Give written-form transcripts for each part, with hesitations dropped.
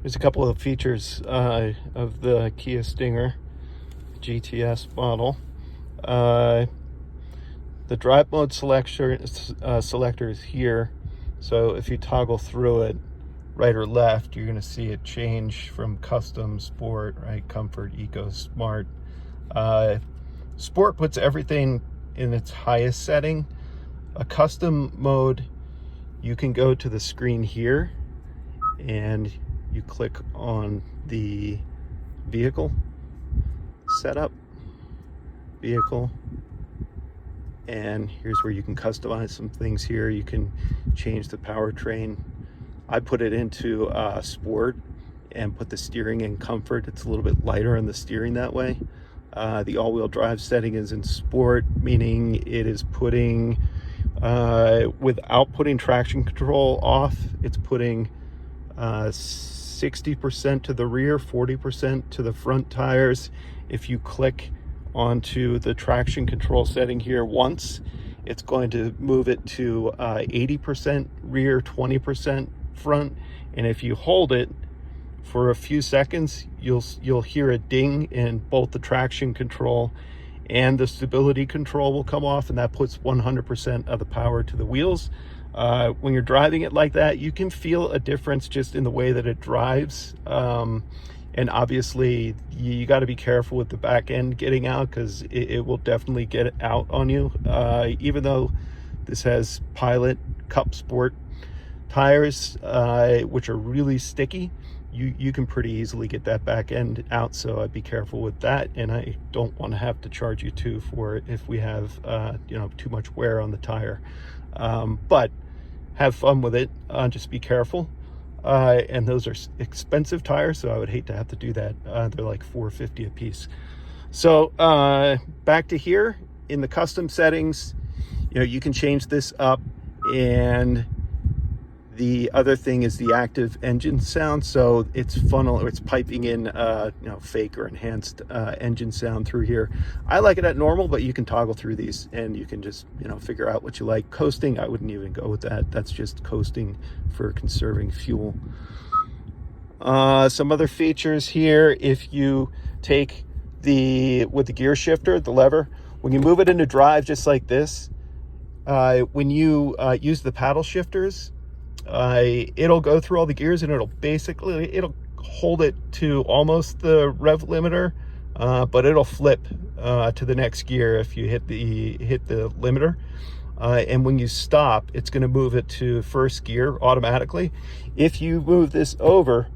There's a couple of features of the Kia Stinger GTS model. The drive mode selector is here, so if you toggle through it right or left, you're going to see it change from custom, sport, right, comfort, eco, smart. Sport puts everything in its highest setting. A custom mode, you can go to the screen here and you click on the vehicle setup, vehicle, and here's where you can customize some things here. You can change the powertrain. I put it into sport and put the steering in comfort. It's a little bit lighter on the steering that way. The all-wheel drive setting is in sport, meaning it is putting, without putting traction control off, it's putting 60% to the rear, 40% to the front tires. If you click onto the traction control setting here once, it's going to move it to 80% rear, 20% front. And if you hold it for a few seconds, you'll hear a ding, and both the traction control and the stability control will come off, and that puts 100% of the power to the wheels. When you're driving it like that, you can feel a difference just in the way that it drives. And obviously you got to be careful with the back end getting out, because it will definitely get out on you. Even though this has Pilot Cup Sport tires, which are really sticky, you can pretty easily get that back end out, so I'd be careful with that. And I don't want to have to charge you too for it if we have too much wear on the tire. But have fun with it, just be careful. And those are expensive tires, so I would hate to have to do that. They're like $450 a piece. So back to here in the custom settings, you can change this up. And the other thing is the active engine sound. So it's piping in fake or enhanced engine sound through here. I like it at normal, but you can toggle through these and you can just figure out what you like. Coasting, I wouldn't even go with that. That's just coasting for conserving fuel. Some other features here: if you take with the gear shifter, the lever, when you move it into drive just like this, when you use the paddle shifters, it'll go through all the gears, and it'll hold it to almost the rev limiter, but it'll flip to the next gear if you hit the limiter. And when you stop, it's going to move it to first gear automatically. If you move this over,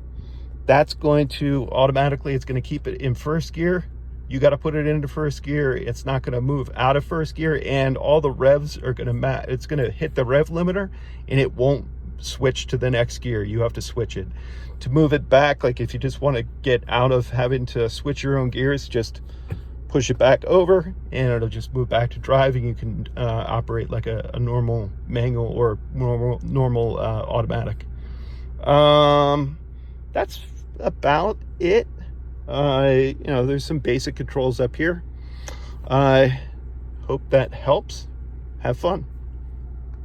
that's going to automatically, it's going to keep it in first gear. You got to put it into first gear. It's not going to move out of first gear, and all the revs are going to it's going to hit the rev limiter, and it won't switch to the next gear. You have to switch it. To move it back, like if you just want to get out of having to switch your own gears, just push it back over and it'll just move back to driving. You can operate like a normal manual or normal automatic. That's about it. There's some basic controls up here. I hope that helps. Have fun.